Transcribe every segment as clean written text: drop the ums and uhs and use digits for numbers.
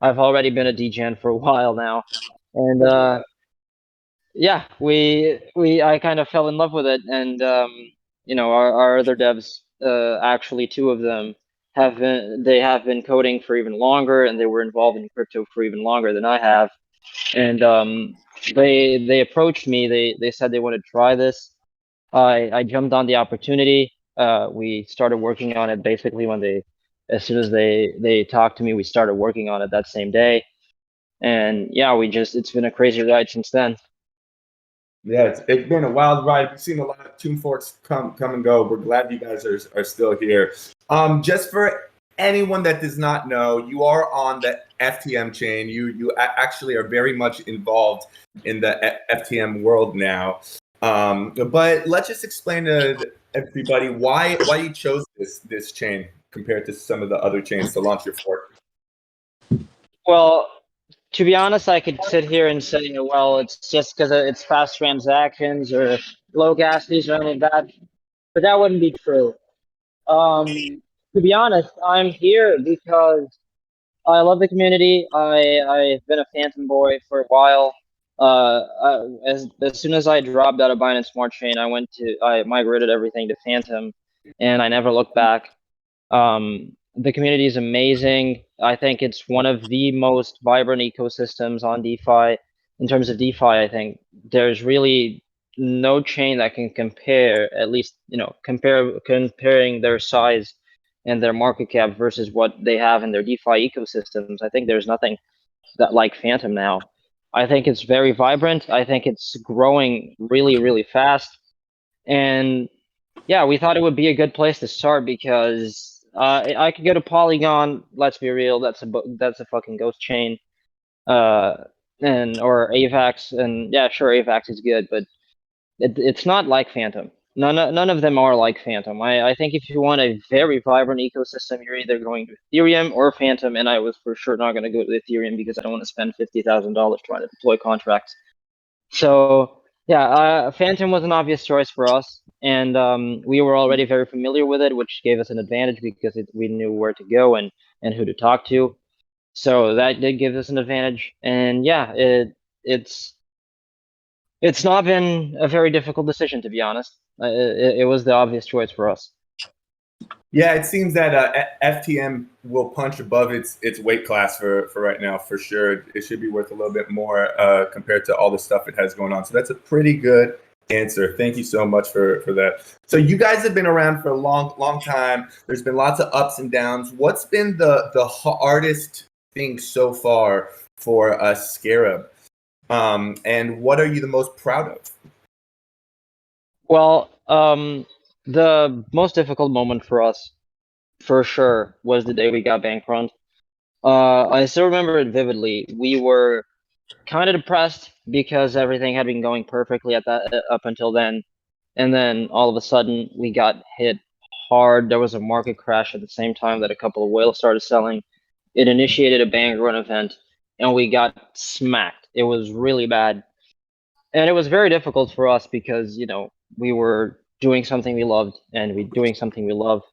I've already been a DGen for a while now, and yeah, I kind of fell in love with it, and our other devs, actually two of them they have been coding for even longer, and they were involved in crypto for even longer than I have, and they approached me. They said they wanted to try this. I jumped on the opportunity. We started working on it basically as soon as they talked to me, we started working on it that same day. And yeah, it's been a crazy ride since then. Yeah, it's been a wild ride. We've seen a lot of Tomb Forks come and go. We're glad you guys are still here. Just for anyone that does not know, you are on the FTM chain. You actually are very much involved in the FTM world now. But let's just explain to everybody why you chose this chain compared to some of the other chains to launch your fork. Well, to be honest, I could sit here and say, well, it's just because it's fast transactions or low gas fees or anything like that, but that wouldn't be true. To be honest, I'm here because I love the community. I've been a Phantom boy for a while. As soon as I dropped out of Binance Smart Chain, I migrated everything to Phantom, and I never looked back. The community is amazing. I think it's one of the most vibrant ecosystems on DeFi. In terms of DeFi, I think there's really no chain that can compare, at least, comparing their size and their market cap versus what they have in their DeFi ecosystems. I think there's nothing that like Fantom now. I think it's very vibrant. I think it's growing really, really fast. And yeah, we thought it would be a good place to start because I could go to Polygon. Let's be real, that's a fucking ghost chain, uh, and or AVAX, and yeah, sure, AVAX is good, but it's not like Fantom. None of them are like Fantom. I think if you want a very vibrant ecosystem, you're either going to Ethereum or Fantom, and I was for sure not going to go to Ethereum because I don't want to spend $50,000 trying to deploy contracts. So yeah, Fantom was an obvious choice for us, and we were already very familiar with it, which gave us an advantage because we knew where to go and who to talk to. So that did give us an advantage, and yeah, it's not been a very difficult decision, to be honest. It was the obvious choice for us. Yeah, it seems that FTM will punch above its weight class for right now, for sure. It should be worth a little bit more compared to all the stuff it has going on. So that's a pretty good answer. Thank you so much for that. So you guys have been around for a long time. There's been lots of ups and downs. What's been the hardest thing so far for SCARAB? And what are you the most proud of? Well, the most difficult moment for us, for sure, was the day we got bank run. I still remember it vividly. We were kind of depressed because everything had been going perfectly up until then, and then all of a sudden we got hit hard. There was a market crash at the same time that a couple of whales started selling. It initiated a bank run event, and we got smacked. It was really bad, and it was very difficult for us because we were doing something we loved, and we doing something we love,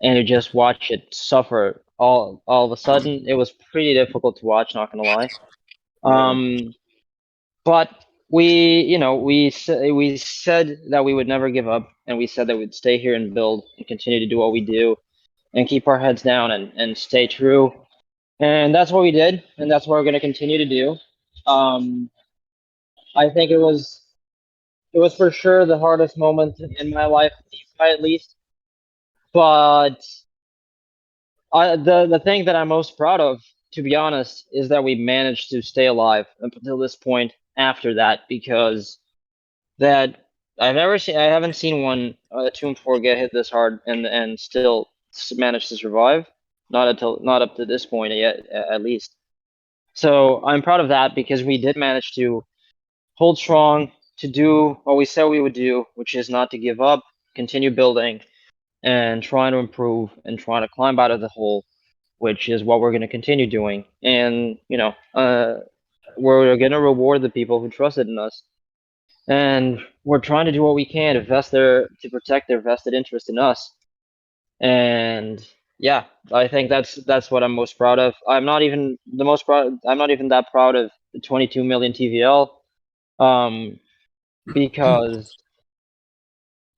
and to just watch it suffer all of a sudden, it was pretty difficult to watch, not gonna lie. But we said that we would never give up, and we said that we'd stay here and build and continue to do what we do and keep our heads down and stay true. And that's what we did, and that's what we're going to continue to do. I think it was for sure the hardest moment in my life, at least. But the thing that I'm most proud of, to be honest, is that we managed to stay alive up until this point after that, because that I haven't seen one Tomb 4 get hit this hard and still manage to survive. Not up to this point yet, at least. So I'm proud of that because we did manage to hold strong, to do what we said we would do, which is not to give up, continue building, and trying to improve and trying to climb out of the hole, which is what we're going to continue doing. And we're going to reward the people who trusted in us, and we're trying to do what we can to protect their vested interest in us. And yeah, I think that's what I'm most proud of. I'm not even the most proud. I'm not even that proud of the 22 million TVL, because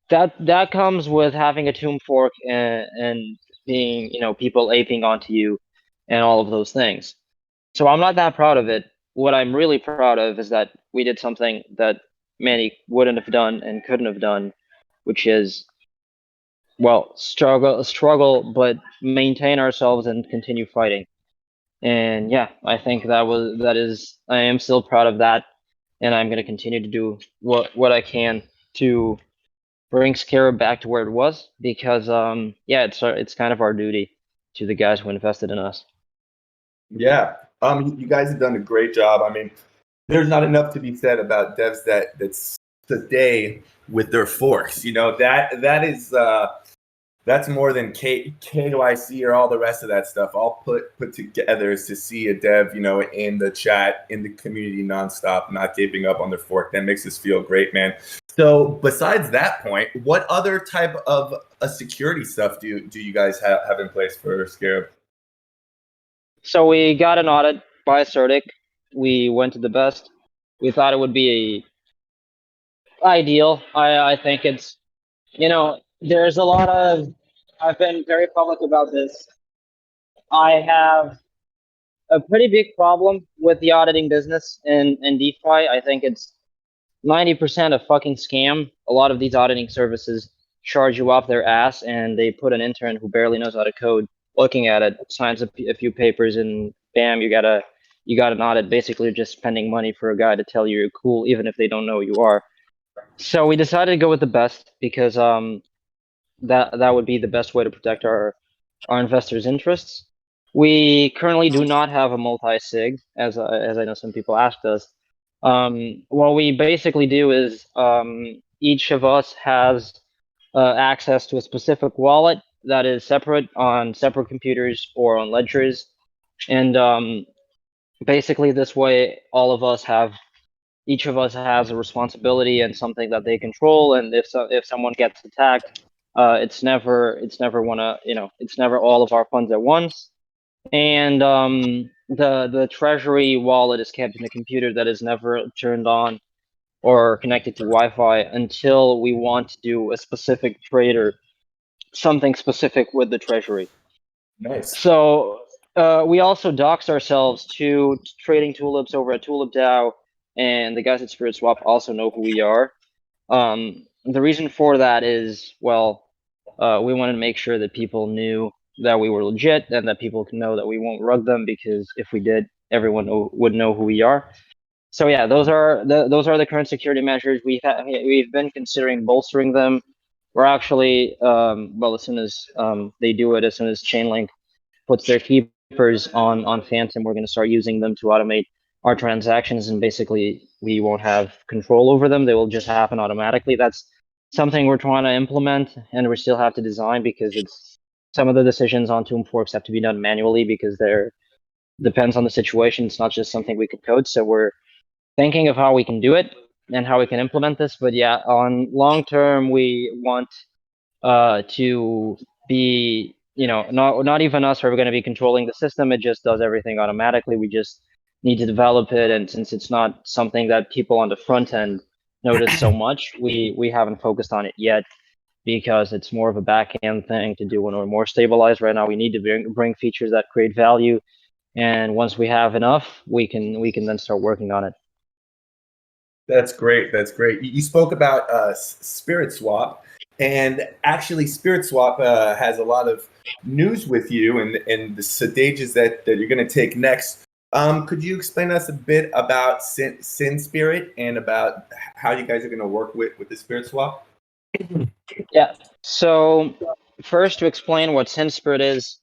that comes with having a tomb fork and being, people aping onto you, and all of those things. So I'm not that proud of it. What I'm really proud of is that we did something that many wouldn't have done and couldn't have done, which is, well, struggle, but maintain ourselves and continue fighting. And yeah, I think I am still proud of that, and I'm gonna continue to do what I can to bring Scarab back to where it was, because yeah, it's kind of our duty to the guys who invested in us. Yeah. You guys have done a great job. I mean, there's not enough to be said about devs that's today with their forks. That's more than KYC or all the rest of that stuff. All put together is to see a dev, in the chat, in the community nonstop, not giving up on their fork. That makes us feel great, man. So besides that point, what other type of security stuff do you guys have in place for Scarab? So we got an audit by Certic. We went to the best. We thought it would be ideal. I think it's, there's a lot of, I've been very public about this. I have a pretty big problem with the auditing business in DeFi. I think it's 90% a fucking scam. A lot of these auditing services charge you off their ass, and they put an intern who barely knows how to code looking at it, signs a few papers, and bam, you got an audit. Basically, just spending money for a guy to tell you you're cool, even if they don't know who you are. So we decided to go with the best, because that would be the best way to protect our investors' interests. We currently do not have a multi-sig, as I know some people asked us. What we basically do is, each of us has access to a specific wallet that is separate on separate computers or on ledgers, and basically this way, each of us has a responsibility and something that they control. And if someone gets attacked, it's never all of our funds at once. And the treasury wallet is kept in a computer that is never turned on or connected to Wi-Fi until we want to do a specific trade or something specific with the treasury. Nice. So we also doxed ourselves to trading tulips over at Tulip DAO, and the guys at Spirit Swap also know who we are. The reason for that is, well, we wanted to make sure that people knew that we were legit, and that people can know that we won't rug them, because if we did, everyone would know who we are. So yeah, those are the current security measures. We've been considering bolstering them. We're actually, well, as soon as they do it, as soon as Chainlink puts their keepers on Fantom, we're going to start using them to automate our transactions, and basically we won't have control over them. They will just happen automatically. That's something we're trying to implement, and we still have to design, because some of the decisions on tomb forks have to be done manually, because they're depends on the situation. It's not just something we could code. So we're thinking of how we can do it and how we can implement this. But yeah, on long term, we want to be, not even us are going to be controlling the system. It just does everything automatically. We just need to develop it, and since it's not something that people on the front end notice so much, we haven't focused on it yet, because it's more of a back end thing to do when we're more stabilized. Right now, we need to bring features that create value, and once we have enough, we can then start working on it. That's great. That's great. You spoke about Spirit Swap, and actually, Spirit Swap has a lot of news with you and the stages that you're going to take next. Could you explain us a bit about sinspirit and about how you guys are going to work with the Spirit Swap? Yeah. So first, to explain what sinspirit is,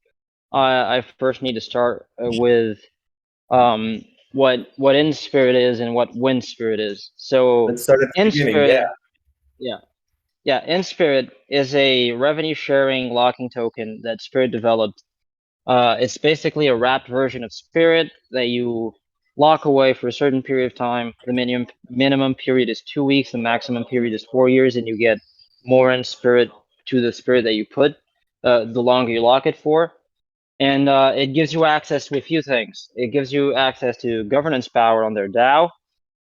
I first need to start with what in spirit is and what win spirit is. So Let's start at the beginning. Inspirit, yeah, Inspirit is a revenue sharing locking token that Spirit developed. It's basically a wrapped version of Spirit that you lock away for a certain period of time. The minimum period is 2 weeks. The maximum period is 4 years, and you get more in Spirit to the Spirit that you put. the longer you lock it for. And it gives you access to a few things. It gives you access to governance power on their DAO.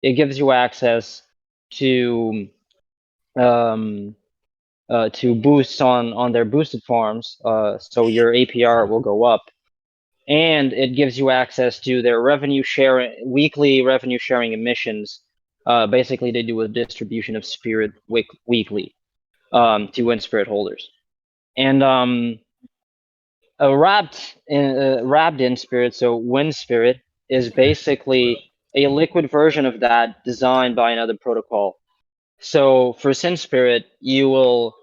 It gives you access to boosts on their boosted farms, so your APR will go up. And it gives you access to their weekly revenue sharing emissions. Basically, they do a distribution of spirit weekly to win spirit holders. And wrapped in spirit, so win spirit, is basically a liquid version of that designed by another protocol. So for sinspirit, you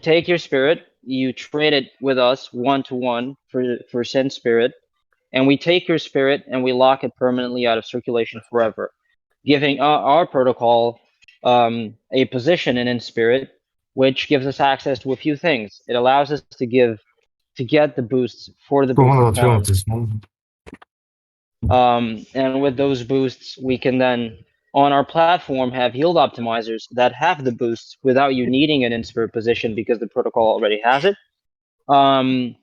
take your spirit, you trade it with us 1-to-1 for sinspirit, and we take your spirit and we lock it permanently out of circulation forever, giving our protocol a position in spirit, which gives us access to a few things. It allows us to get the boosts for the boosted farm. And with those boosts, we can then, on our platform, have yield optimizers that have the boosts without you needing an in-spirit position because the protocol already has it. And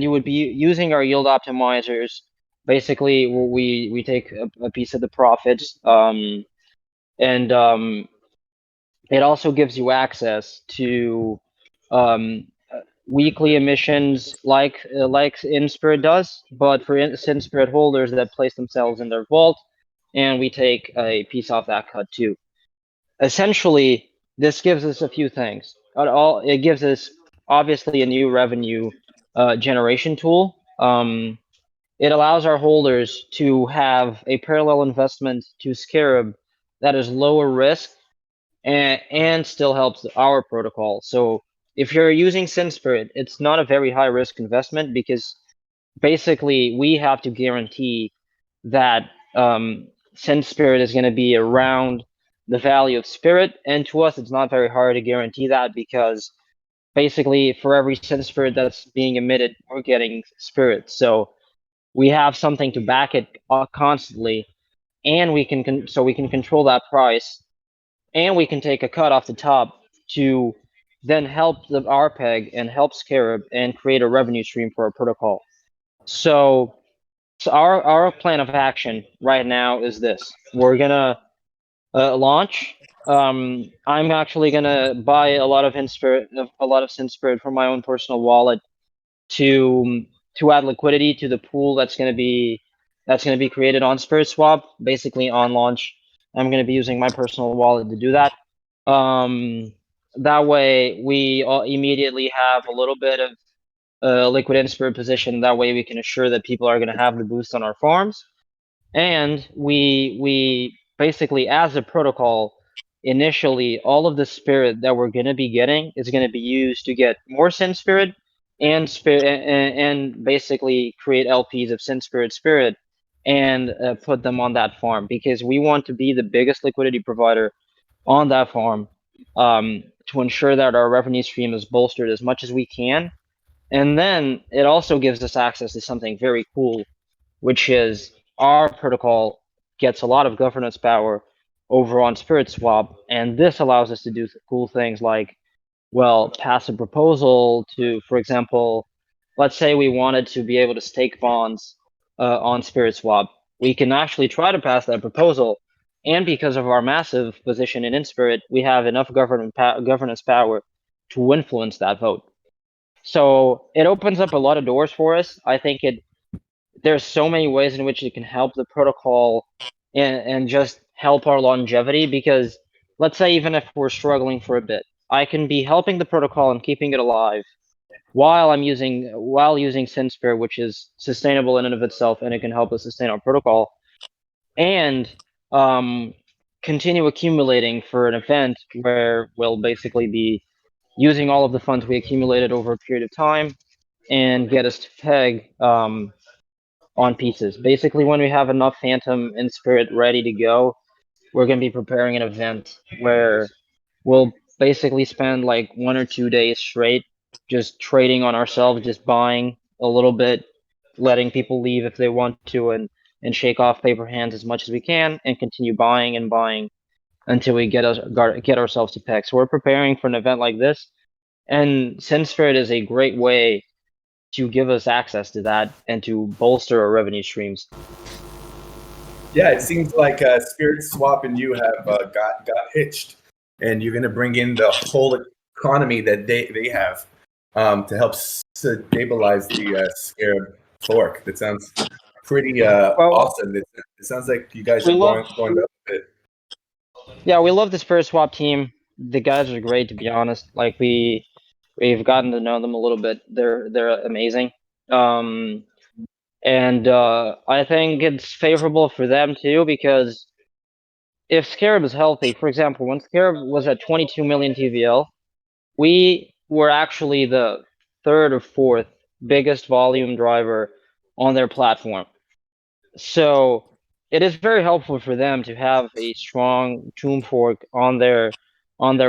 you would be using our yield optimizers. Basically, we take a piece of the profits, and it also gives you access to weekly emissions like InSpirit does, but for InSpirit holders that place themselves in their vault, and we take a piece off that cut too. Essentially, this gives us a few things. It gives us obviously a new revenue generation tool. It allows our holders to have a parallel investment to SCARAB that is lower risk and still helps our protocol. So if you're using sinspirit, it's not a very high risk investment because basically we have to guarantee that sinspirit is going to be around the value of spirit, and to us it's not very hard to guarantee that because basically for every sinspirit that's being emitted, we're getting spirit. So we have something to back it constantly, and we can control that price, and we can take a cut off the top to then help the RPEG and help SCARAB and create a revenue stream for our protocol. So our plan of action right now is this: we're gonna launch. I'm actually gonna buy a lot of sinspirit from my own personal wallet to add liquidity to the pool that's gonna be created on Spirit Swap. Basically, on launch, I'm gonna be using my personal wallet to do that. That way, we immediately have a little bit of liquid in spirit position. That way, we can assure that people are going to have the boost on our farms. And we basically, as a protocol, initially, all of the spirit that we're going to be getting is going to be used to get more sin spirit and basically create LPs of sin spirit and put them on that farm, because we want to be the biggest liquidity provider on that farm, to ensure that our revenue stream is bolstered as much as we can. And then it also gives us access to something very cool, which is our protocol gets a lot of governance power over on Spirit Swap, and this allows us to do cool things like, well, pass a proposal to, for example, let's say we wanted to be able to stake bonds on Spirit Swap. We can actually try to pass that proposal, and because of our massive position in InSpirit, we have enough governance power to influence that vote. So it opens up a lot of doors for us. I think there's so many ways in which it can help the protocol and just help our longevity, because let's say even if we're struggling for a bit, I can be helping the protocol and keeping it alive while using sinspirit, which is sustainable in and of itself, and it can help us sustain our protocol, and continue accumulating for an event where we'll basically be using all of the funds we accumulated over a period of time and get us to peg on pieces. Basically, when we have enough Fantom and Spirit ready to go, we're going to be preparing an event where we'll basically spend like 1 or 2 days straight just trading on ourselves, just buying a little bit, letting people leave if they want to, and shake off paper hands as much as we can, and continue buying and buying until we get ourselves to peg. So we're preparing for an event like this. And sinspirit is a great way to give us access to that and to bolster our revenue streams. Yeah, it seems like Spirit Swap and you have got hitched, and you're going to bring in the whole economy that they have to help stabilize the Scarab fork. That sounds pretty Well, awesome. It sounds like you guys we are love, going up with it. yeah, we love the Spirit Swap team. The guys are great, to be honest. Like we've gotten to know them a little bit. They're amazing. And I think it's favorable for them too, because if Scarab is healthy, for example, when Scarab was at 22 million TVL, we were actually the third or fourth biggest volume driver on their platform. So it is very helpful for them to have a strong tomb fork on their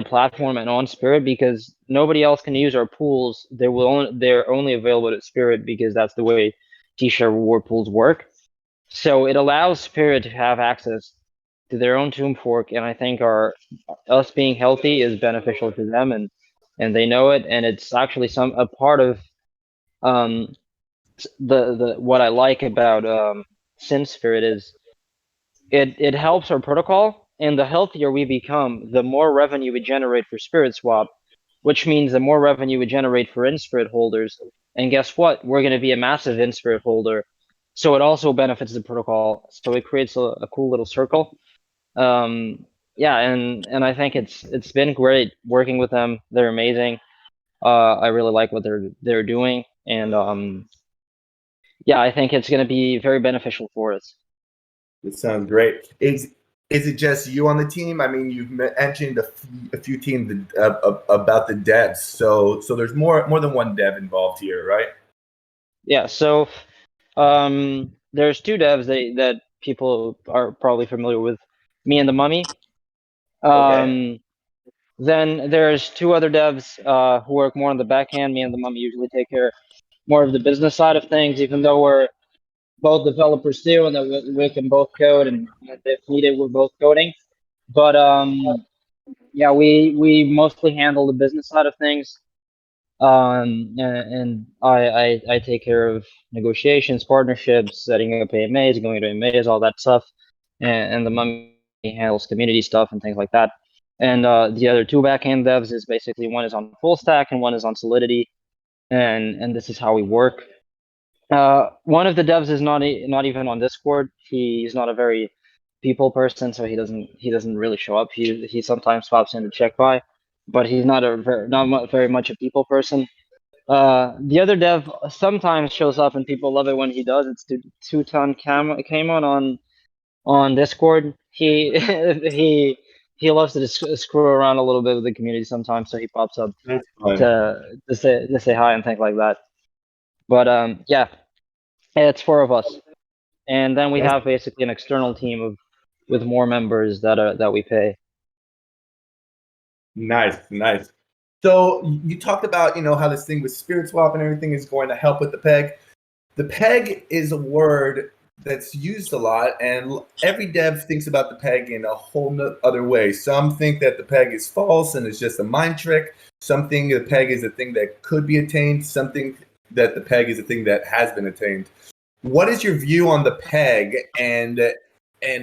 platform and on Spirit, because nobody else can use our pools. They're only available at Spirit because that's the way T-share reward pools work. So it allows Spirit to have access to their own tomb fork, and I think us being healthy is beneficial to them, and they know it, and it's actually a part of um the what I like about sinspirit is it helps our protocol, and the healthier we become, the more revenue we generate for Spirit Swap, which means the more revenue we generate for InSpirit holders. And guess what? We're going to be a massive InSpirit holder, so it also benefits the protocol. So it creates a cool little circle. Yeah, and I think it's been great working with them. They're amazing. I really like what they're doing, and yeah, I think it's going to be very beneficial for us. It sounds great. Is it just you on the team? I mean, you've mentioned a few teams about the devs. So there's more than one dev involved here, right? Yeah, so there's two devs that people are probably familiar with, me and the Mummy. Okay. Then there's two other devs who work more on the back end. Me and the Mummy usually take care more of the business side of things, even though we're both developers too, and that we can both code, and if needed, we're both coding. But yeah, we mostly handle the business side of things. And I take care of negotiations, partnerships, setting up AMAs, going to AMAs, all that stuff, and the Mummy handles community stuff and things like that. And the other two backend devs is basically one is on full stack and one is on Solidity, and this is how we work. One of the devs is not even on Discord. He's not a very people person, so he doesn't really show up. He sometimes pops in to check by, but he's not very much a people person. The other dev sometimes shows up, and people love it when he does. It's Two-Ton Camon on Discord. He loves to screw around a little bit with the community sometimes, so he pops up That's fun. to say hi and things like that. But yeah, it's four of us, and then we That's have basically an external team with more members that we pay. nice. So you talked about how this thing with Spirit Swap and everything is going to help with the peg. The peg is a word that's used a lot, and every dev thinks about the peg in a whole other way. Some think that the peg is false and it's just a mind trick. Some think the peg is a thing that could be attained. Some think that the peg is a thing that has been attained. What is your view on the peg and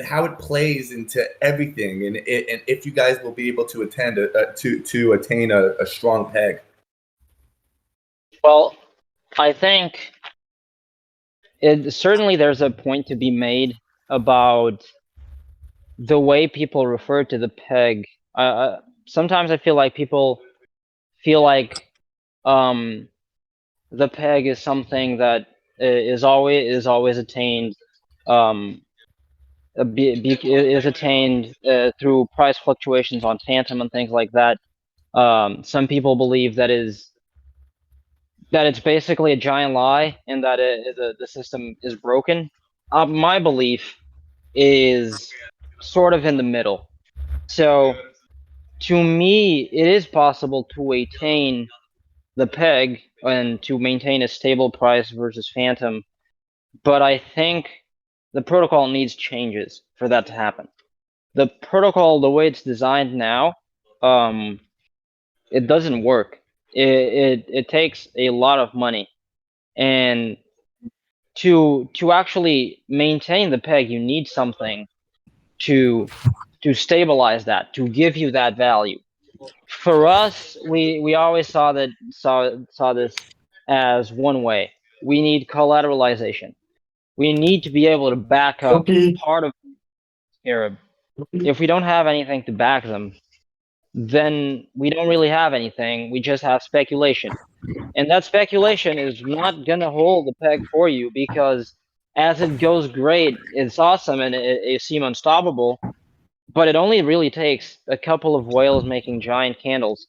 how it plays into everything, and if you guys will be able to to attain a strong peg? Well, I think certainly there's a point to be made about the way people refer to the peg. Sometimes I feel like people feel like the peg is something that is always attained, is attained through price fluctuations on Fantom and things like that. Some people believe that it's basically a giant lie, and that the system is broken. My belief is sort of in the middle. So to me, it is possible to attain the peg and to maintain a stable price versus Fantom, but I think the protocol needs changes for that to happen. The protocol, the way it's designed now, it doesn't work. it takes a lot of money, and to actually maintain the peg, you need something to stabilize that, to give you that value. For us, we always saw this as one way. We need collateralization. We need to be able to back up part of SCARAB. If we don't have anything to back them, then we don't really have anything. We just have speculation. And that speculation is not going to hold the peg for you, because as it goes great, it's awesome and it seems unstoppable, but it only really takes a couple of whales making giant candles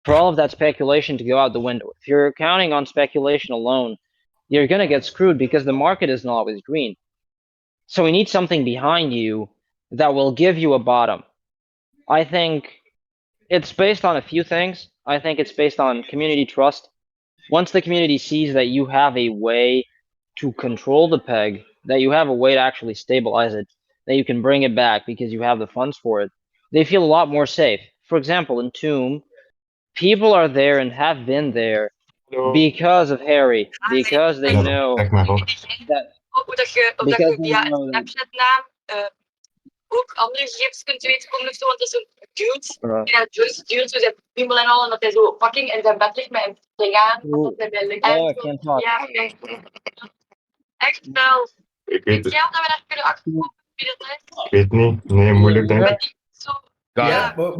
for all of that speculation to go out the window. If you're counting on speculation alone, you're going to get screwed because the market isn't always green. So we need something behind you that will give you a bottom. I think it's based on a few things. I think it's based on community trust. Once the community sees that you have a way to control the peg, that you have a way to actually stabilize it, that you can bring it back because you have the funds for it, they feel a lot more safe. For example, in Tomb, people are there and have been there because of Harry, because they know that, because they know that ook andere gegevens kunt weten komen of zo, want dat is zo'n dude. Ja, dude, dus hij piemel en al, en dat hij zo fucking en zijn bed ligt met een ding aan. Ja, echt wel. Ik weet het. Dat we daar kunnen achterkomen wie dat is. Ik weet niet. Nee, moeilijk denk ik. Yeah, but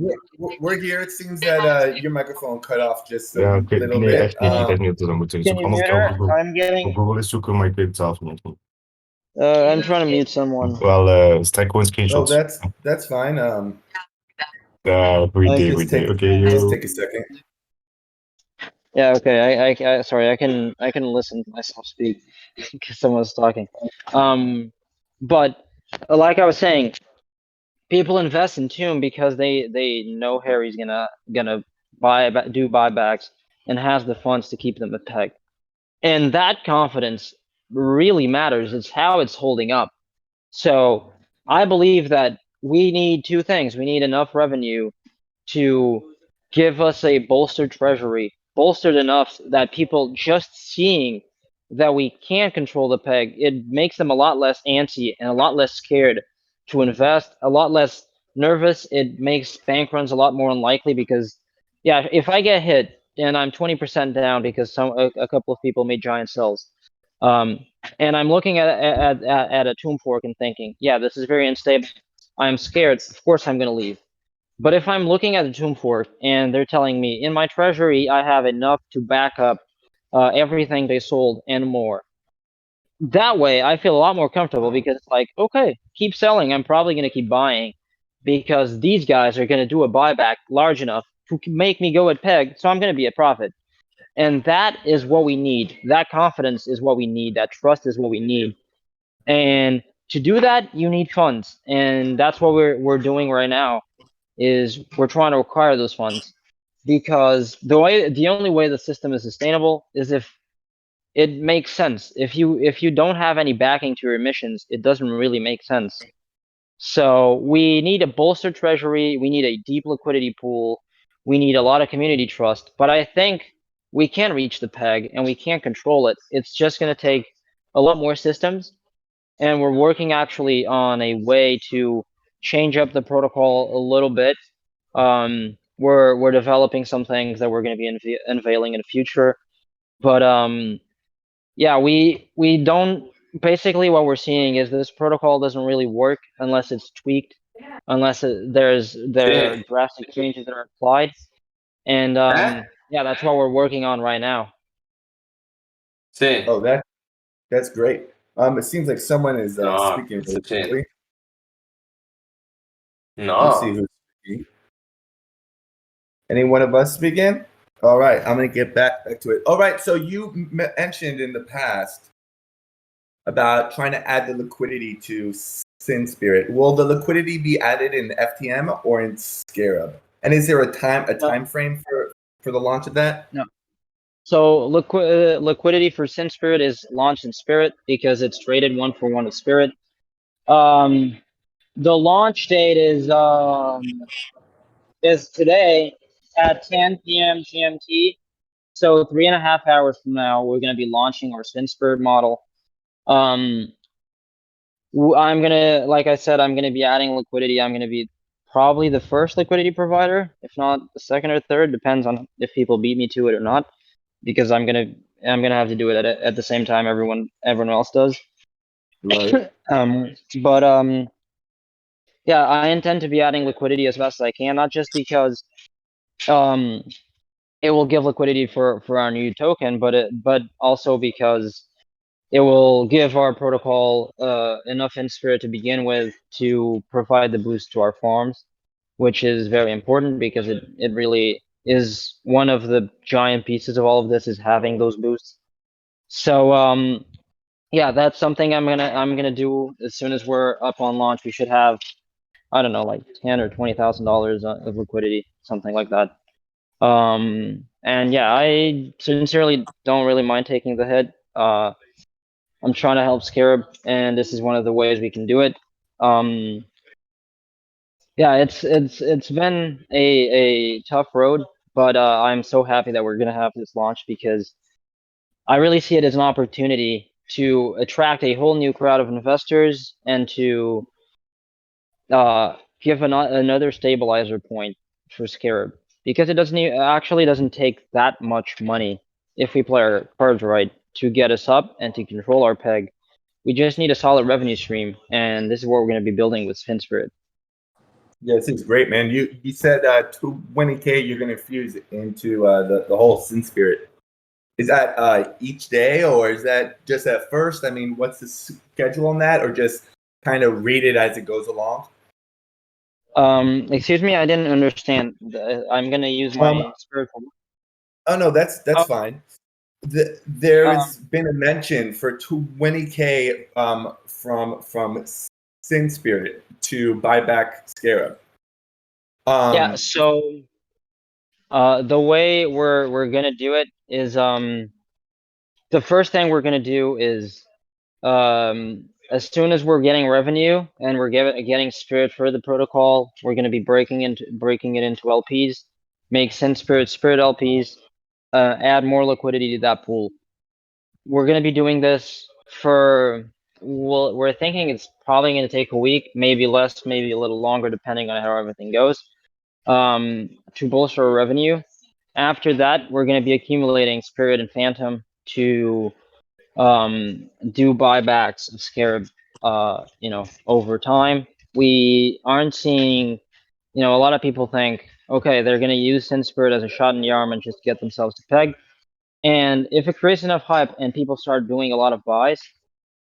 we're here. It seems that your microphone cut off just a little bit. Echt niet. Ik weet niet of dat moeten Can you mute her? I'm getting. Op Google eens zoeken, maar ik weet het zelf niet. I'm trying to mute someone. Well, strijk gewoon screenshots. Oh, that's fine. We did. Okay, you just take a second. Yeah, okay. I sorry. I can listen to myself speak because someone's talking. But like I was saying, people invest in Tomb because they know Harry's gonna do buybacks and has the funds to keep them at peg, and that confidence really matters. It's how it's holding up. So I believe that we need two things. We need enough revenue to give us a bolstered treasury, bolstered enough that people just seeing that we can control the peg, it makes them a lot less antsy and a lot less scared to invest, a lot less nervous. It makes bank runs a lot more unlikely because, yeah, if I get hit and I'm 20% down because a couple of people made giant sells, and I'm looking at a tomb fork and thinking, yeah, this is very unstable, I'm scared, of course I'm going to leave. But if I'm looking at the tomb fork and they're telling me in my treasury I have enough to back up everything they sold and more, that way I feel a lot more comfortable because it's like, okay, keep selling, I'm probably going to keep buying because these guys are going to do a buyback large enough to make me go at peg, so I'm going to be at profit. And that is what we need. That confidence is what we need. That trust is what we need. And to do that, you need funds. And that's what we're doing right now, is we're trying to acquire those funds. Because the only way the system is sustainable is if it makes sense. If you don't have any backing to your emissions, it doesn't really make sense. So we need a bolstered treasury, we need a deep liquidity pool, we need a lot of community trust. But I think we can reach the peg and we can control it. It's just going to take a lot more systems, and we're working actually on a way to change up the protocol a little bit. We're developing some things that we're going to be unveiling in the future, but yeah, we don't. Basically, what we're seeing is this protocol doesn't really work unless it's tweaked, unless there are drastic changes that are applied, and yeah, that's what we're working on right now. Oh, that's great. It seems like someone is speaking really quickly. Let's see who's speaking. Any one of us speaking? All right, I'm gonna get back to it. All right, so you mentioned in the past about trying to add the liquidity to sinspirit. Will the liquidity be added in FTM or in SCARAB? And is there a time frame for the launch of that? No. So liquidity for sinspirit is launched in Spirit because it's traded 1-for-1 with Spirit. The launch date is today at 10 p.m. GMT. So 3.5 hours from now, we're going to be launching our sinspirit model. I'm gonna, like I said, I'm gonna be adding liquidity. I'm gonna be probably the first liquidity provider, if not the second or third, depends on if people beat me to it or not, because I'm gonna have to do it at the same time everyone else does. Right. Yeah, I intend to be adding liquidity as best as I can, not just because it will give liquidity for our new token, but also because it will give our protocol enough in spirit to begin with to provide the boost to our farms, which is very important because it really is one of the giant pieces of all of this, is having those boosts. So yeah, that's something I'm gonna do as soon as we're up on launch. We should have, I don't know, like $10,000 or $20,000 of liquidity, something like that. And yeah, I sincerely don't really mind taking the hit. I'm trying to help Scarab, and this is one of the ways we can do it. Yeah, it's been a tough road, but I'm so happy that we're gonna have this launch, because I really see it as an opportunity to attract a whole new crowd of investors and to give another stabilizer point for Scarab, because it actually doesn't take that much money if we play our cards right to get us up and to control our peg. We just need a solid revenue stream, and this is what we're going to be building with sinspirit. Yeah, this is great, man. You said 20K you're going to infuse into the whole sinspirit. Is that each day, or is that just at first? I mean, what's the schedule on that, or just kind of read it as it goes along? Excuse me, I didn't understand. I'm going to use my spiritual. Oh no, that's fine. There's been a mention for 20K from sinspirit to buy back Scarab. Yeah, so the way we're gonna do it is the first thing we're gonna do is as soon as we're getting revenue and we're getting spirit for the protocol, we're gonna be breaking it into LPs, make sinspirit spirit LPs, add more liquidity to that pool. We're gonna be doing this for, well, we're thinking it's probably gonna take a week, maybe less, maybe a little longer, depending on how everything goes, to bolster our revenue. After that, we're going to be accumulating Spirit and Fantom to do buybacks of Scarab, over time. We aren't seeing, a lot of people think, okay, they're going to use Sin Spirit as a shot in the arm and just get themselves to peg. And if it creates enough hype and people start doing a lot of buys,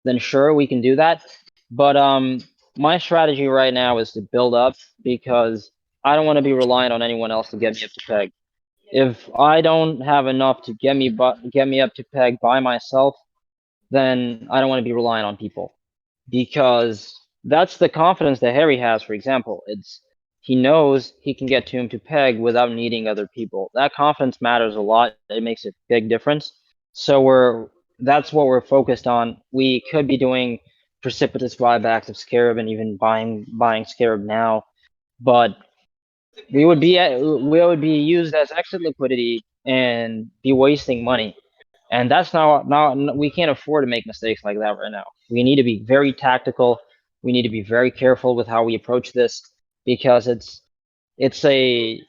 then sure, we can do that. But my strategy right now is to build up, because I don't want to be reliant on anyone else to get me up to peg. If I don't have enough to get me up to peg by myself, then I don't want to be reliant on people, because that's the confidence that Harry has. For example, he knows he can get to him to peg without needing other people. That confidence matters a lot. It makes a big difference. So that's what we're focused on. We could be doing precipitous buybacks of Scarab and even buying Scarab now, but we would be used as exit liquidity and be wasting money. And that's not we can't afford to make mistakes like that right now. We need to be very tactical. We need to be very careful with how we approach this, because it's a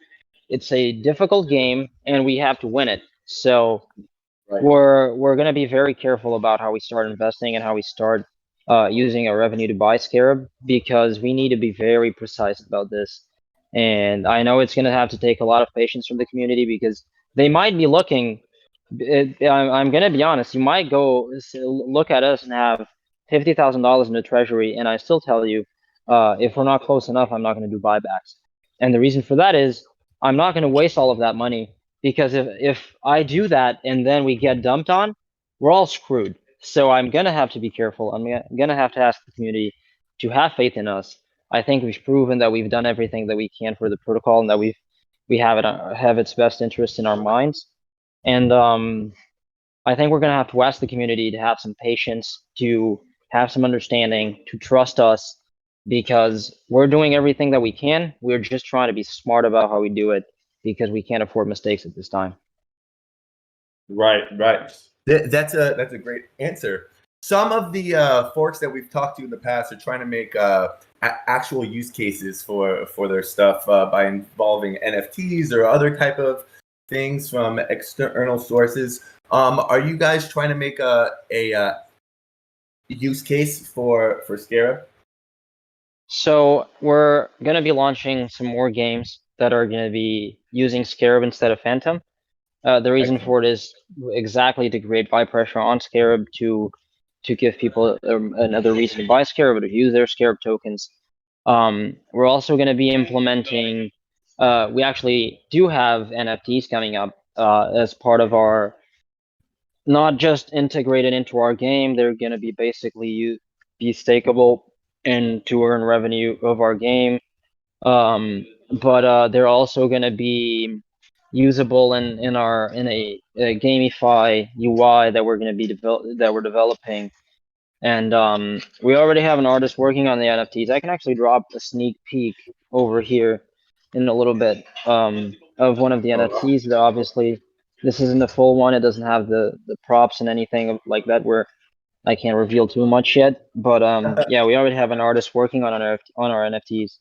difficult game and we have to win it. So Right. we're going to be very careful about how we start investing and how we start using our revenue to buy Scarab, because we need to be very precise about this. And I know it's going to have to take a lot of patience from the community, because they might be looking. I'm going to be honest. You might go look at us and have $50,000 in the treasury, and I still tell you, if we're not close enough, I'm not going to do buybacks. And the reason for that is I'm not going to waste all of that money, because if I do that and then we get dumped on, we're all screwed. So I'm going to have to be careful. I'm going to have to ask the community to have faith in us. I think we've proven that we've done everything that we can for the protocol, and that we have its best interest in our minds. And I think we're going to have to ask the community to have some patience, to have some understanding, to trust us, because we're doing everything that we can. We're just trying to be smart about how we do it, because we can't afford mistakes at this time. Right. That's a great answer. Some of the forks that we've talked to in the past are trying to make actual use cases for their stuff by involving NFTs or other type of things from external sources. Are you guys trying to make a use case for SCARAB? So we're gonna be launching some more games that are gonna be using Scarab instead of Fantom. The reason for it is exactly to create buy pressure on Scarab to give people another reason to buy Scarab or to use their Scarab tokens. We're also going to be implementing. We actually do have NFTs coming up as part of our, not just integrated into our game. They're going to be basically be stakeable and to earn revenue of our game. But they're also going to be usable in a gamify UI that we're going to be developing, and we already have an artist working on the NFTs. I can actually drop a sneak peek over here in a little bit of one of the NFTs. That obviously this isn't the full one. It doesn't have the props and anything like that where I can't reveal too much yet. But yeah, we already have an artist working on our NFTs.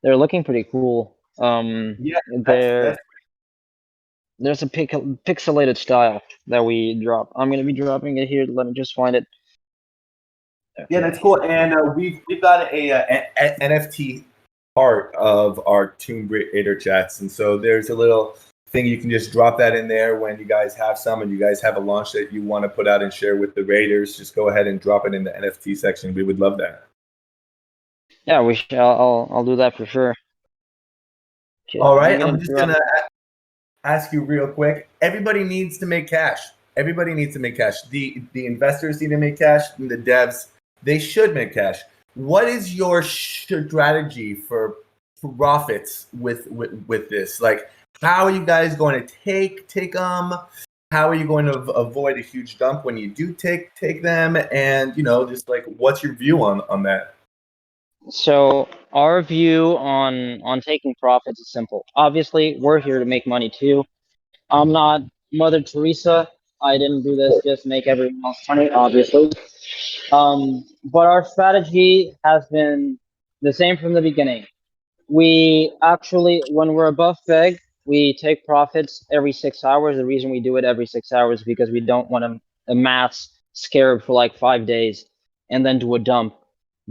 They're looking pretty cool. Yeah, there's a pixelated style that we drop. I'm gonna be dropping it here. Let me just find it. Okay. Yeah, that's cool. And we've got a NFT part of our Tomb Raider chats, and so there's a little thing you can just drop that in there when you guys have some and you guys have a launch that you want to put out and share with the Raiders. Just go ahead and drop it in the NFT section. We would love that. Yeah, we should. I'll do that for sure. Okay, all right, I'm just gonna ask you real quick. Everybody needs to make cash. Everybody needs to make cash. The investors need to make cash, and the devs, they should make cash. What is your strategy for profits with this? Like, how are you guys going to take them? How are you going to avoid a huge dump when you do take them? And just like, what's your view on that? So our view on taking profits is simple. Obviously, we're here to make money too. I'm not Mother Teresa. I didn't do this just to make everyone else money, obviously. But our strategy has been the same from the beginning. We actually, when we're above peg, we take profits every 6 hours. The reason we do it every 6 hours is because we don't want to amass Scarab for like 5 days and then do a dump,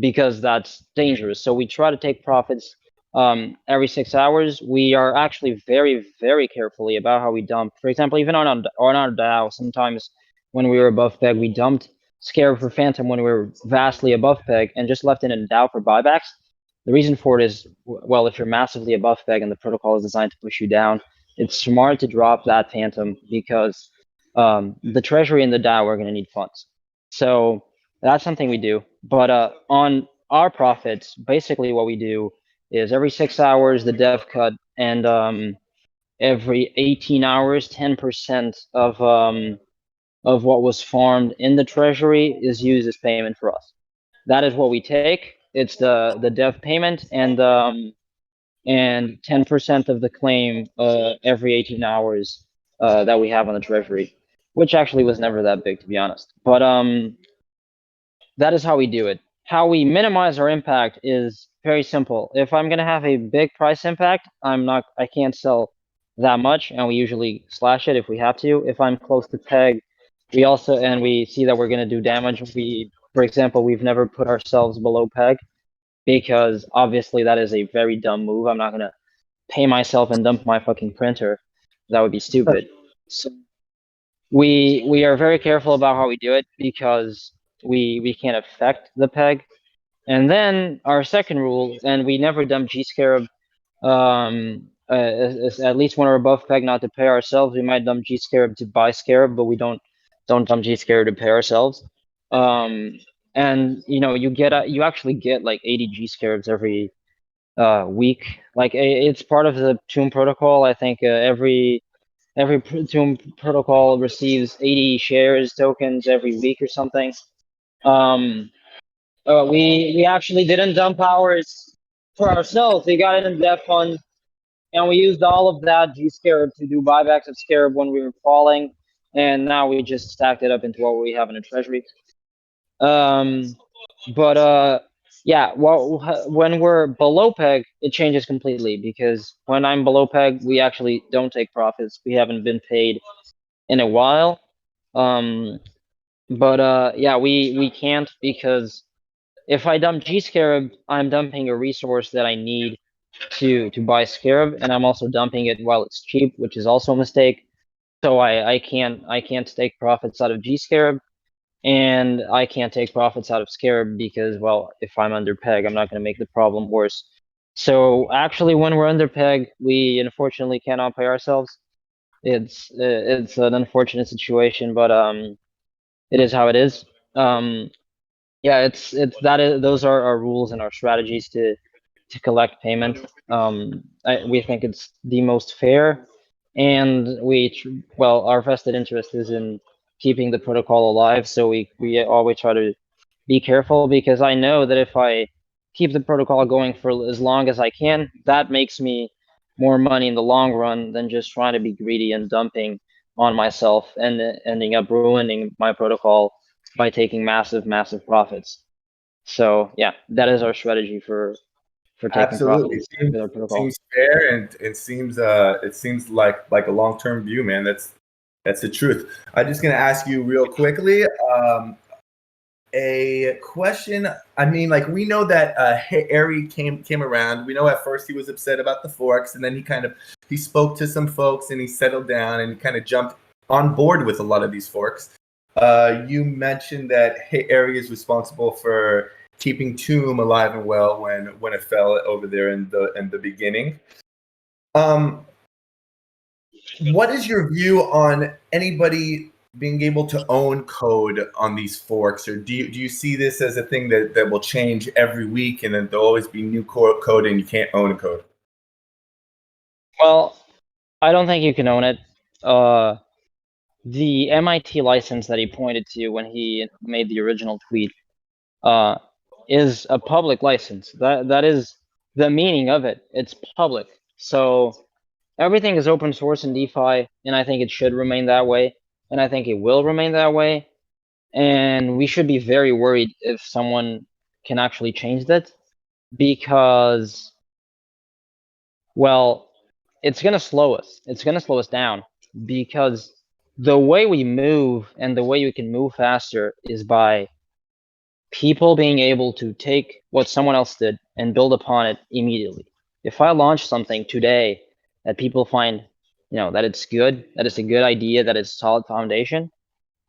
because that's dangerous. So we try to take profits every 6 hours. We are actually very, very carefully about how we dump. For example, even on our DAO, sometimes when we were above peg, we dumped Scarab for Fantom when we were vastly above peg and just left it in DAO for buybacks. The reason for it is, well, if you're massively above peg and the protocol is designed to push you down, it's smart to drop that Fantom because the treasury and the DAO are going to need funds. So that's something we do. But on our profits, basically what we do is every 6 hours, the dev cut, and every 18 hours, 10% of what was farmed in the treasury is used as payment for us. That is what we take. It's the dev payment and 10% of the claim every 18 hours that we have on the treasury, which actually was never that big, to be honest. But that is how we do it. How we minimize our impact is very simple. If I'm gonna have a big price impact, I can't sell that much, and we usually slash it if we have to. If I'm close to peg, we see that we're gonna do damage. For example, we've never put ourselves below peg because obviously that is a very dumb move. I'm not gonna pay myself and dump my fucking printer. That would be stupid. So we are very careful about how we do it because we can't affect the peg. And then our second rule, and we never dump GSCARAB, at least when we're above peg, not to pay ourselves. We might dump GSCARAB to buy Scarab, but we don't dump GSCARAB to pay ourselves. And you actually get like 80 GSCARABs every week. Like it's part of the Tomb protocol. I think every Tomb protocol receives 80 shares tokens every week or something. We actually didn't dump ours for ourselves. We got it in dev fund, and we used all of that GSCARAB to do buybacks of Scarab when we were falling. and now we just stacked it up into what we have in a treasury. Yeah, well, when we're below peg, it changes completely, because when I'm below peg, we actually don't take profits. We haven't been paid in a while. Yeah, we can't, because if I dump GSCARAB, I'm dumping a resource that I need to buy SCARAB, and I'm also dumping it while it's cheap, which is also a mistake. So I can't take profits out of GSCARAB, and I can't take profits out of SCARAB, because, well, if I'm under peg, I'm not going to make the problem worse. So actually, when we're under peg, we unfortunately cannot pay ourselves. It's an unfortunate situation, but it is how it is. Yeah, those are our rules and our strategies to collect payment. We think it's the most fair, and our vested interest is in keeping the protocol alive. So we always try to be careful, because I know that if I keep the protocol going for as long as I can, that makes me more money in the long run than just trying to be greedy and dumping on myself and ending up ruining my protocol by taking massive profits. So yeah, that is our strategy for taking Absolutely. profits with our protocol. Seems fair, and it seems like a long-term view, man. That's the truth. I'm just gonna ask you real quickly a question. I mean, like, we know that Harry came around. We know at first he was upset about the forks, and then he spoke to some folks, and he settled down, and he kind of jumped on board with a lot of these forks. You mentioned that Harry is responsible for keeping Tomb alive and well when it fell over there in the beginning. What is your view on anybody being able to own code on these forks, or do you see this as a thing that will change every week, and then there'll always be new code and you can't own a code? Well, I don't think you can own it. The MIT license that he pointed to when he made the original tweet is a public license. That is the meaning of it. It's public. So everything is open source in DeFi, and I think it should remain that way, and I think it will remain that way. And we should be very worried if someone can actually change that, because, well, it's going to slow us. It's going to slow us down, because the way we move and the way you can move faster is by people being able to take what someone else did and build upon it immediately. If I launch something today that people find, that it's good, that it's a good idea, that it's a solid foundation,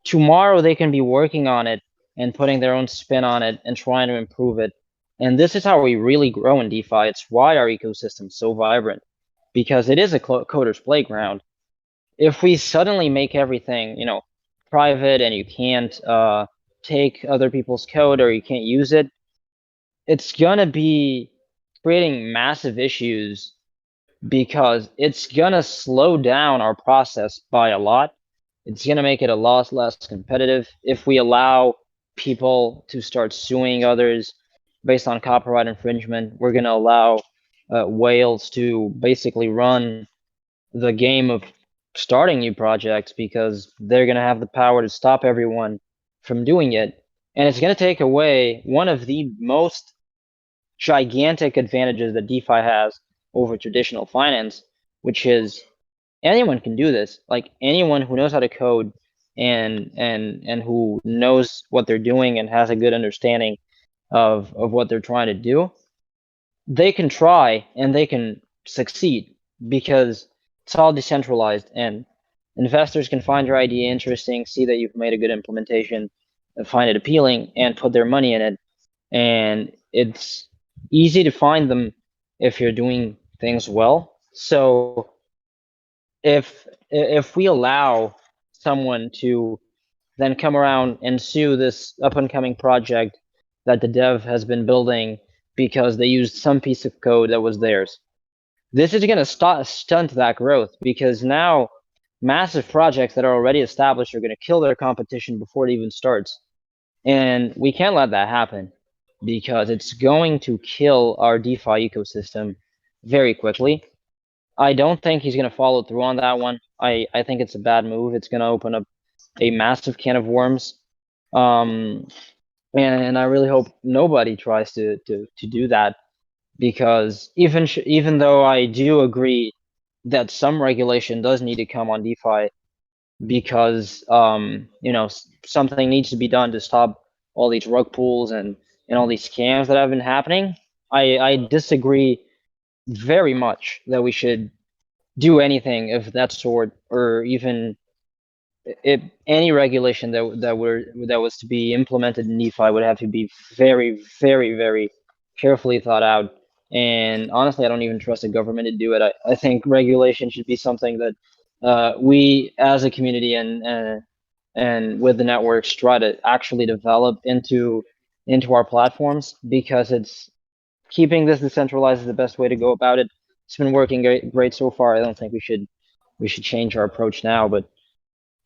tomorrow they can be working on it and putting their own spin on it and trying to improve it. And this is how we really grow in DeFi. It's why our ecosystem is so vibrant, because it is a coder's playground. If we suddenly make everything, private, and you can't take other people's code, or you can't use it, it's gonna be creating massive issues, because it's gonna slow down our process by a lot. It's gonna make it a lot less competitive. If we allow people to start suing others based on copyright infringement, we're gonna allow whales to basically run the game of starting new projects, because they're going to have the power to stop everyone from doing it. And it's going to take away one of the most gigantic advantages that DeFi has over traditional finance, which is anyone can do this. Like, anyone who knows how to code and who knows what they're doing and has a good understanding of what they're trying to do, they can try and they can succeed, because it's all decentralized, and investors can find your idea interesting, see that you've made a good implementation, find it appealing, and put their money in it. And it's easy to find them if you're doing things well. So if we allow someone to then come around and sue this up and coming project that the dev has been building because they used some piece of code that was theirs, this is going to stunt that growth, because now massive projects that are already established are going to kill their competition before it even starts. And we can't let that happen, because it's going to kill our DeFi ecosystem very quickly. I don't think he's going to follow through on that one. I think it's a bad move. It's going to open up a massive can of worms. And I really hope nobody tries to do that, because even though I do agree that some regulation does need to come on DeFi, because you know, something needs to be done to stop all these rug pulls and all these scams that have been happening. I disagree very much that we should do anything of that sort, or even if any regulation that was to be implemented in DeFi would have to be very, very, very carefully thought out. And honestly, I don't even trust the government to do it. I think regulation should be something that we as a community and with the networks try to actually develop into our platforms, because it's keeping this decentralized is the best way to go about it. It's been working great so far. I don't think we should change our approach now, but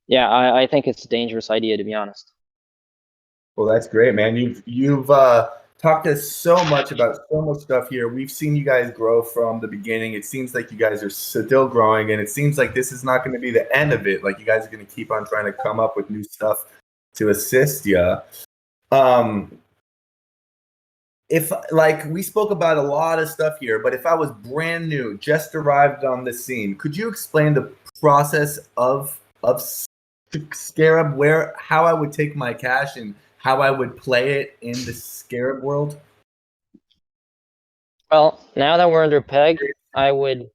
yeah, I think it's a dangerous idea, to be honest. Well, that's great, man. You've talked to us so much about so much stuff here. We've seen you guys grow from the beginning. It seems like you guys are still growing, and it seems like this is not going to be the end of it. Like, you guys are going to keep on trying to come up with new stuff to assist you. If, like, we spoke about a lot of stuff here, but if I was brand new, just arrived on the scene, could you explain the process of SCARAB, how I would take my cash and how I would play it in the SCARAB world? Well, now that we're under peg, I would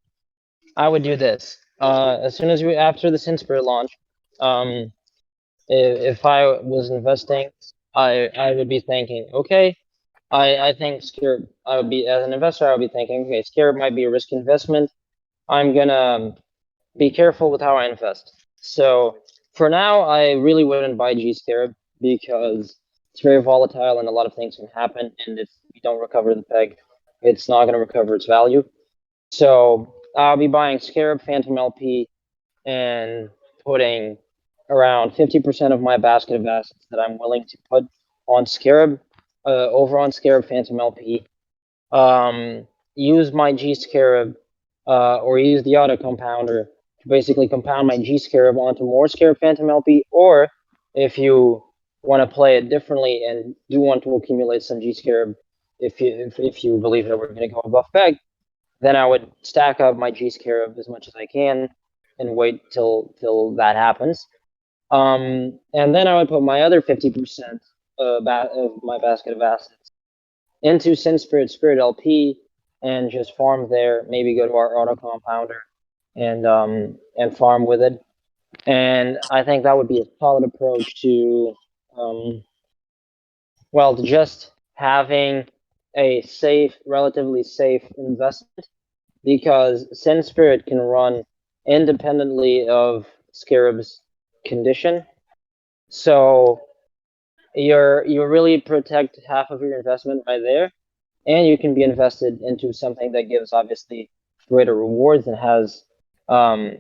do this. As soon as after the sinspirit launch, if I was investing, I would be thinking, okay, I think SCARAB, I would be, as an investor, I would be thinking, okay, SCARAB might be a risk investment. I'm gonna be careful with how I invest. So for now, I really wouldn't buy GSCARAB, because it's very volatile and a lot of things can happen. And if we don't recover the peg, it's not going to recover its value. So I'll be buying SCARAB Fantom LP and putting around 50% of my basket of assets that I'm willing to put on SCARAB, over on SCARAB Fantom LP. Use my GSCARAB, or use the auto compounder to basically compound my GSCARAB onto more SCARAB Fantom LP. Or if you want to play it differently and do want to accumulate some GSCARAB, if you believe that we're going to go above peg, then I would stack up my GSCARAB as much as I can and wait till that happens. And then I would put my other 50% of my basket of assets into sinspirit Spirit LP and just farm there. Maybe go to our auto compounder and farm with it. And I think that would be a solid approach to well, to just having a safe, relatively safe investment, because sinspirit can run independently of SCARAB's condition. So you really protect half of your investment right there, and you can be invested into something that gives obviously greater rewards and has a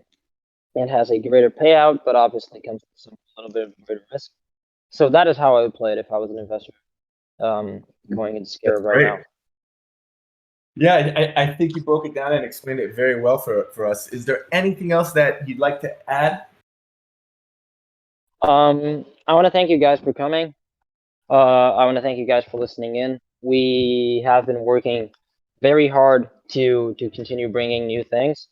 greater payout, but obviously comes with a little bit of greater risk. So that is how I would play it if I was an investor going into SCARAB right now. Yeah, I think you broke it down and explained it very well for us. Is there anything else that you'd like to add? I want to thank you guys for coming. I want to thank you guys for listening in. We have been working very hard to continue bringing new things.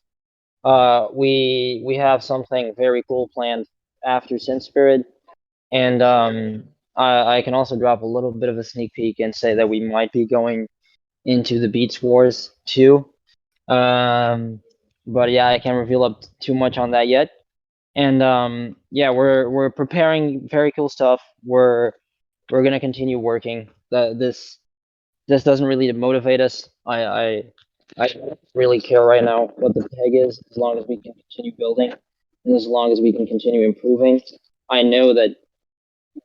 We have something very cool planned after sinspirit, and I can also drop a little bit of a sneak peek and say that we might be going into the Beats Wars too. But yeah, I can't reveal up too much on that yet. And yeah, we're preparing very cool stuff. We're gonna continue working. This doesn't really motivate us. I don't really care right now what the peg is, as long as we can continue building and as long as we can continue improving. I know that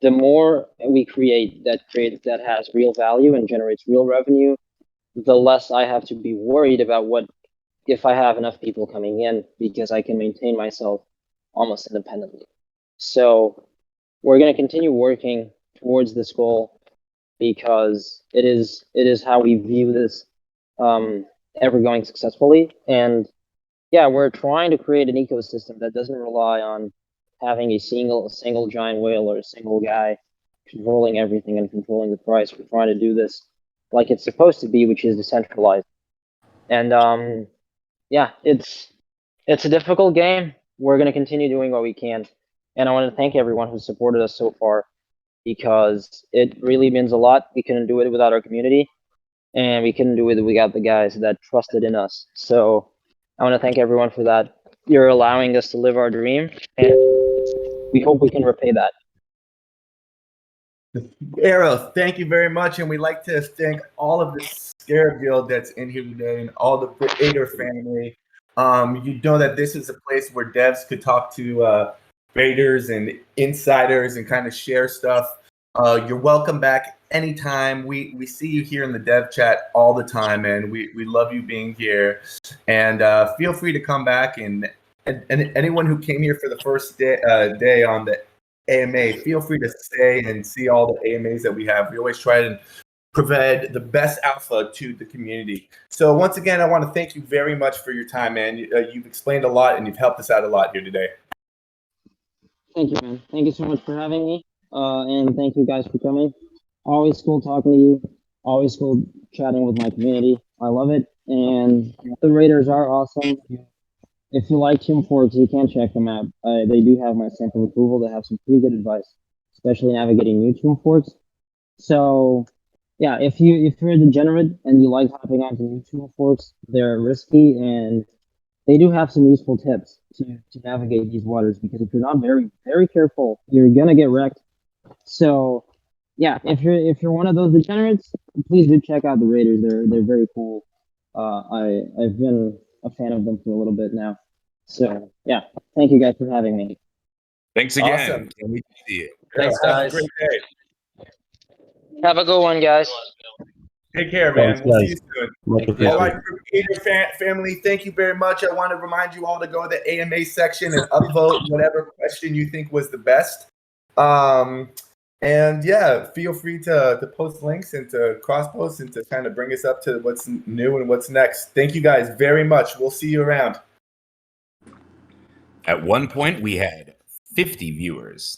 the more we create that has real value and generates real revenue, the less I have to be worried about what if I have enough people coming in, because I can maintain myself almost independently. So we're going to continue working towards this goal, because it is how we view this ever going successfully. And yeah, we're trying to create an ecosystem that doesn't rely on having a single giant whale or a single guy controlling everything and controlling the price. We're trying to do this like it's supposed to be, which is decentralized. And yeah, it's a difficult game. We're going to continue doing what we can. And I want to thank everyone who supported us so far, because it really means a lot. We couldn't do it without our community, and we couldn't do it without the guys that trusted in us. So I want to thank everyone for that. You're allowing us to live our dream, and we hope we can repay that. Arrow, thank you very much. And we'd like to thank all of the Scarab Guild that's in here today and all the creator family. You know that this is a place where devs could talk to raiders and insiders and kind of share stuff. You're welcome back anytime. We see you here in the dev chat all the time, and we love you being here. And feel free to come back. And anyone who came here for the first day on the AMA, feel free to stay and see all the AMAs that we have. We always try to provide the best alpha to the community. So once again, I want to thank you very much for your time, man. You've explained a lot and you've helped us out a lot here today. Thank you, man. Thank you so much for having me. And thank you guys for coming. Always cool talking to you. Always cool chatting with my community. I love it. And the raiders are awesome. If you like Tomb Forks, you can check them out. They do have my stamp of approval. They have some pretty good advice, especially navigating new Tomb Forks. So, yeah, if you're a degenerate and you like hopping onto new Tomb Forks, they're risky, and they do have some useful tips to navigate these waters, because if you're not very, very careful, you're gonna get wrecked. So, yeah, if you're one of those degenerates, please do check out the raiders. They're very cool. I've been a fan of them for a little bit now. So yeah, thank you guys for having me. Thanks again. Awesome. We see you. Thanks, guys. Have a great day. Have a good one, guys. Take care, man. Thanks, We'll guys. see you soon. Much All appreciated. right, creator family, thank you very much. I want to remind you all to go to the AMA section and upvote whatever question you think was the best. And yeah, feel free to post links and to cross post and to kind of bring us up to what's new and what's next. Thank you guys very much. We'll see you around. At one point, we had 50 viewers.